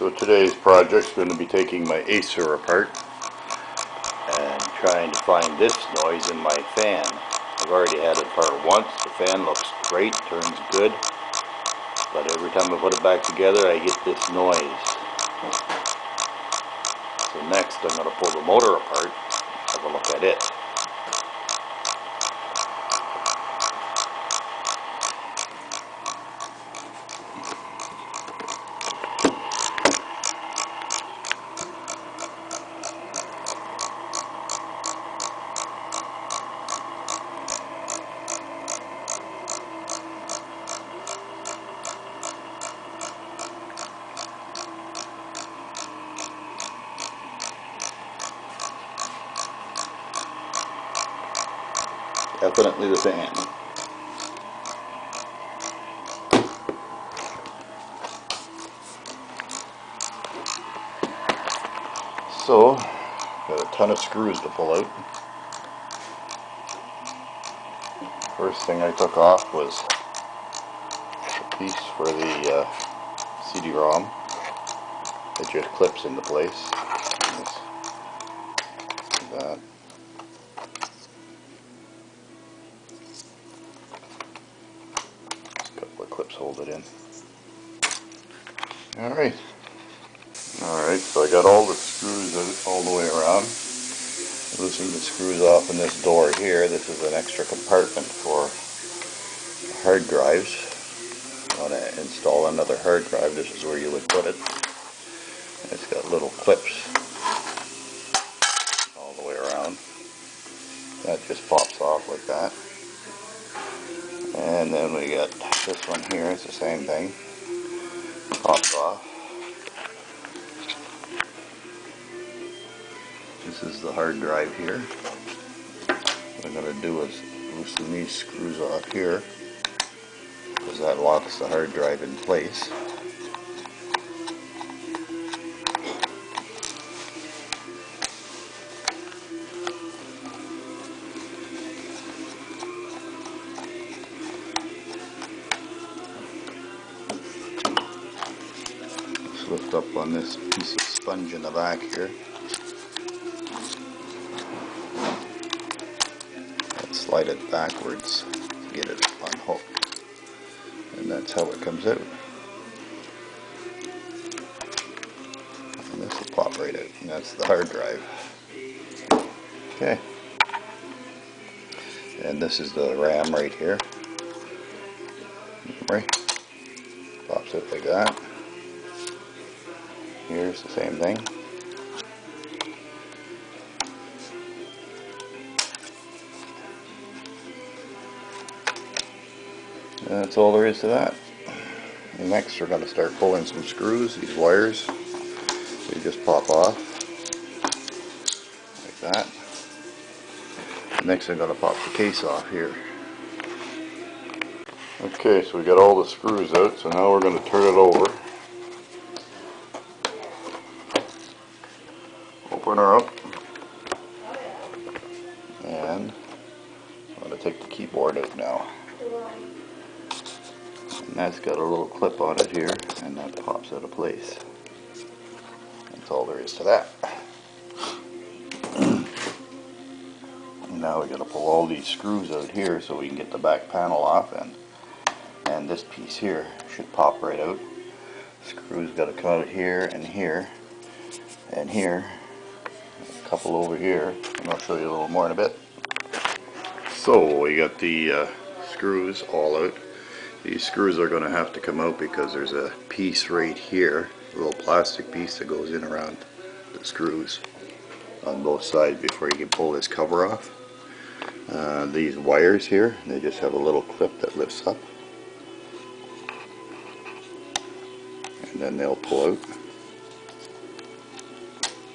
So today's project is going to be taking my Acer apart and trying to find this noise in my fan. I've already had it apart once. The fan looks great, turns good, but every time I put it back together I get this noise. So next I'm going to pull the motor apart, have a look at it. Definitely the fan. So, got a ton of screws to pull out. First thing I took off was a piece for the CD-ROM that just clips into place. Like that. Just a couple of clips hold it in. Alright, so I got all the screws out all the way around. Loosen the screws off in this door here. This is an extra compartment for hard drives. If you want to install another hard drive, this is where you would put it. It's got little clips all the way around. That just pops off like that. And then we got this one here, it's the same thing. Pops off. This is the hard drive here. What I'm going to do is loosen these screws off here, because that locks the hard drive in place. Just lift up on this piece of sponge in the back here. Slide it backwards to get it unhooked, and that's how it comes out. And this will pop right out, and that's the hard drive. Okay, and this is the RAM right here. Right, pops out like that. Here's the same thing. And that's all there is to that. And next we're going to start pulling some screws. These wires, they just pop off like that. Next I'm going to pop the case off here. Okay, so we got all the screws out, so now we're going to turn it over. Open her up. And I'm going to take the keyboard out now. And that's got a little clip on it here, and that pops out of place. That's all there is to that. Now we got to pull all these screws out here so we can get the back panel off, and this piece here should pop right out. Screws got to come out here and here and here, a couple over here, and I'll show you a little more in a bit. So we got the screws all out. These screws are going to have to come out because there's a piece right here, a little plastic piece that goes in around the screws on both sides before you can pull this cover off. These wires here, they just have a little clip that lifts up, and then they'll pull out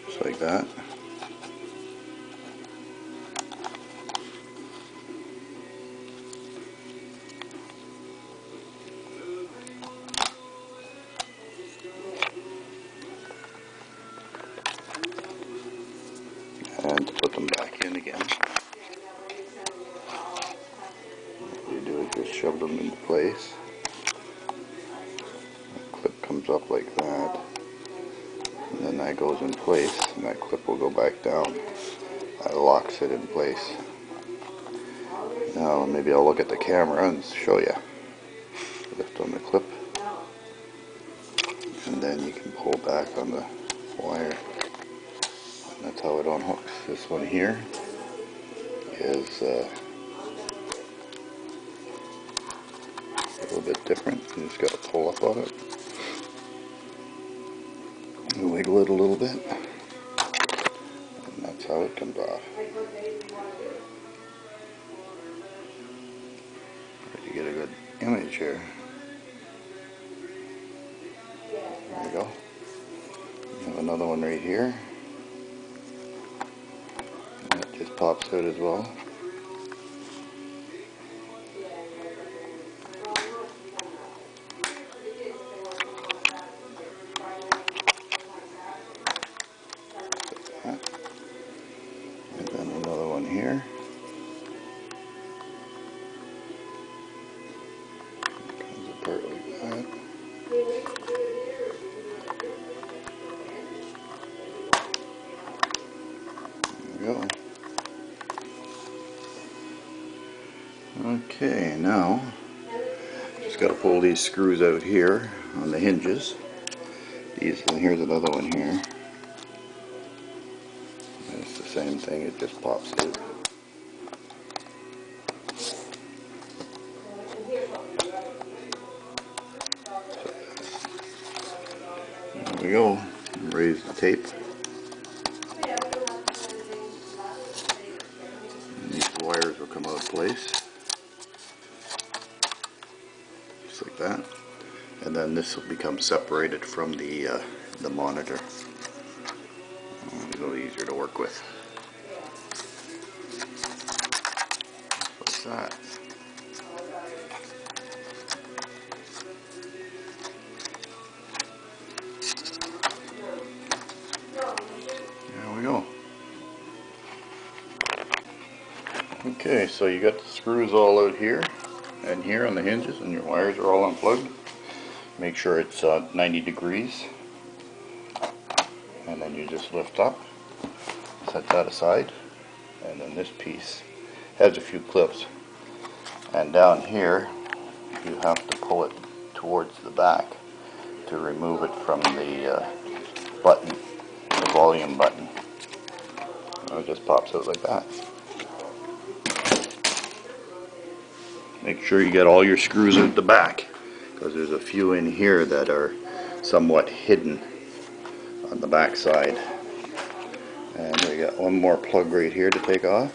just like that. And to put them back in again, what you do is just shove them into place. The clip comes up like that, that goes in place, and that clip will go back down. That locks it in place. Now maybe I'll look at the camera and show you. Lift on the clip, and then you can pull back on the wire. And that's how it unhooks. This one here is a little bit different. You just got to pull up on it, and wiggle it a little bit, and that's how it comes off. You get a good image here. There we go. You have another one right here. And it just pops out as well. And then another one here. Comes apart like that. There we go. Okay, now just got to pull these screws out here on the hinges. These, and here's another one here. And it's the same thing, it just pops out. There we go. Raise the tape. And these wires will come out of place. Just like that. And then this will become separated from the monitor. It's a little easier to work with. Just like that. There we go. Okay, so you got the screws all out here and here on the hinges, and your wires are all unplugged. Make sure it's 90 degrees, and then you just lift up, set that aside, and then this piece has a few clips, and down here you have to pull it towards the back to remove it from the button, the volume button. And it just pops out like that. Make sure you get all your screws out the back, because there's a few in here that are somewhat hidden on the back side. And we got one more plug right here to take off.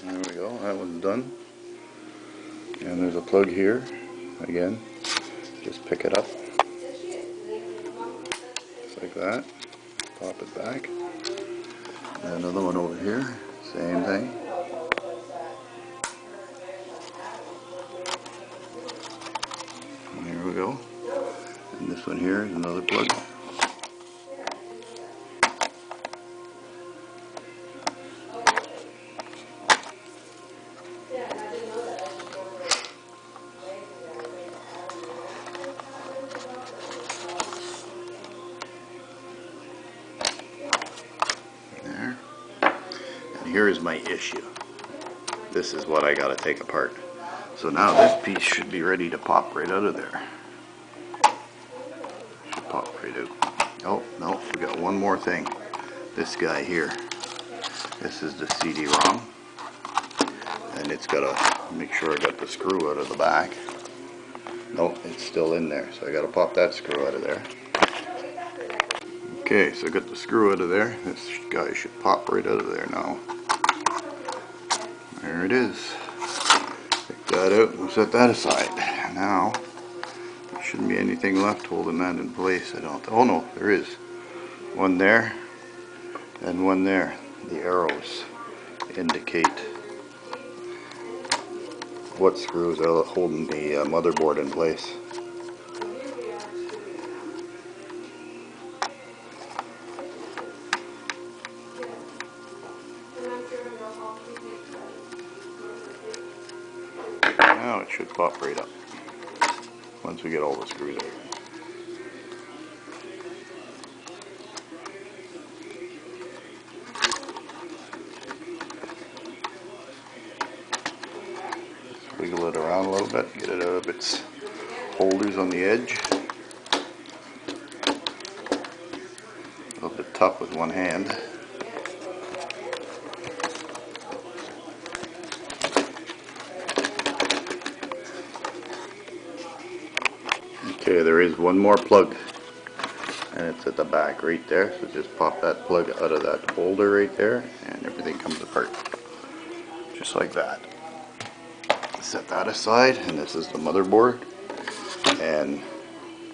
There we go, that one's done. And there's a plug here, again, just pick it up, just like that, pop it back. And another one over here, same thing. And there we go. And this one here is another plug. There. And here is my issue. This is what I gotta take apart. So now this piece should be ready to pop right out of there. Should pop right out. Oh, no, we got one more thing. This guy here. This is the CD-ROM. And it's gotta make sure I got the screw out of the back. Nope, it's still in there. So I gotta pop that screw out of there. Okay, so I got the screw out of there. This guy should pop right out of there now. There it is. Take that out and set that aside. Now, there shouldn't be anything left holding that in place. I don't. Oh no, there is. One there and one there. The arrows indicate what screws are holding the motherboard in place. Now it should pop right up once we get all the screws out. Wiggle it around a little bit, get it out of its holders on the edge. A little bit tough with one hand. Okay, there is one more plug, and it's at the back right there, so just pop that plug out of that holder right there and everything comes apart just like that. Set that aside, and this is the motherboard and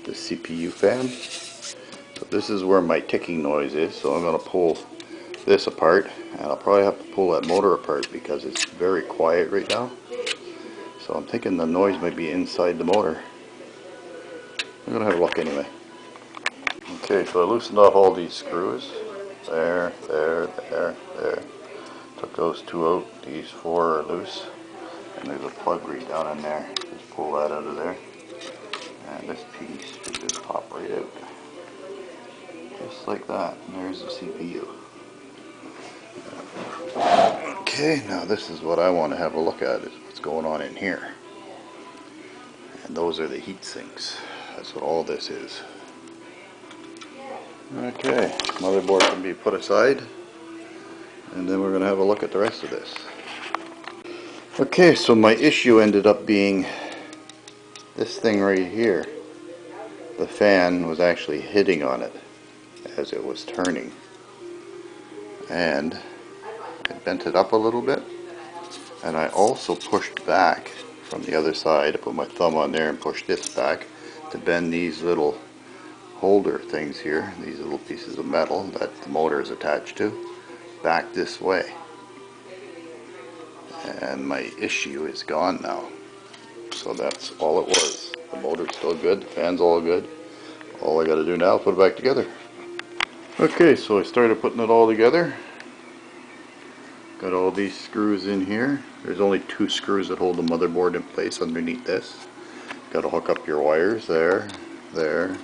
the CPU fan. So this is where my ticking noise is, so I'm going to pull this apart, and I'll probably have to pull that motor apart because it's very quiet right now. So I'm thinking the noise might be inside the motor. I'm going to have a look anyway. Okay, so I loosened off all these screws. There. Took those two out. These four are loose. And there's a plug right down in there. Just pull that out of there. And this piece should just pop right out. Just like that. And there's the CPU. Okay, now this is what I want to have a look at, is what's going on in here. And those are the heat sinks. That's what all this is. Okay, motherboard can be put aside, and then we're going to have a look at the rest of this. Okay, so my issue ended up being this thing right here. The fan was actually hitting on it as it was turning, and it bent it up a little bit, and I also pushed back from the other side. I put my thumb on there and pushed this back to bend these little holder things here, these little pieces of metal that the motor is attached to, back this way. And my issue is gone now. So that's all it was. The motor's still good, the fan's all good. All I gotta do now is put it back together. Okay, so I started putting it all together. Got all these screws in here. There's only 2 screws that hold the motherboard in place underneath this. Gotta hook up your wires there, there,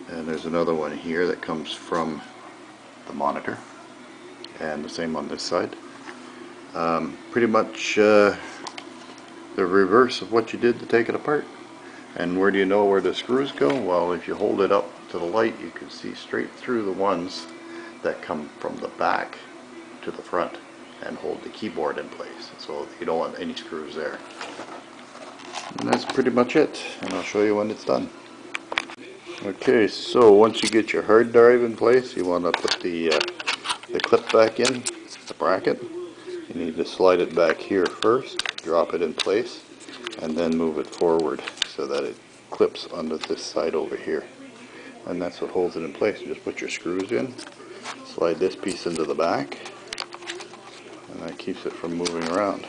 and there's another one here that comes from the monitor, and the same on this side. Pretty much the reverse of what you did to take it apart. And where do you know where the screws go? Well, if you hold it up to the light, you can see straight through the ones that come from the back to the front and hold the keyboard in place, so you don't want any screws there. And that's pretty much it, and I'll show you when it's done. Okay, so once you get your hard drive in place, you want to put the clip back in, the bracket. You need to slide it back here first, drop it in place, and then move it forward so that it clips onto this side over here. And that's what holds it in place. You just put your screws in, slide this piece into the back, and that keeps it from moving around.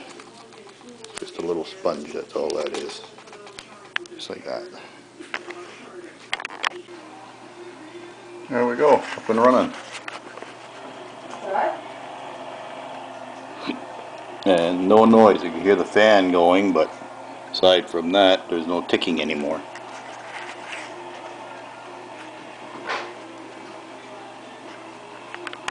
Just a little sponge, that's all that is. Just like that. There we go, up and running. And no noise. You can hear the fan going, but aside from that, there's no ticking anymore.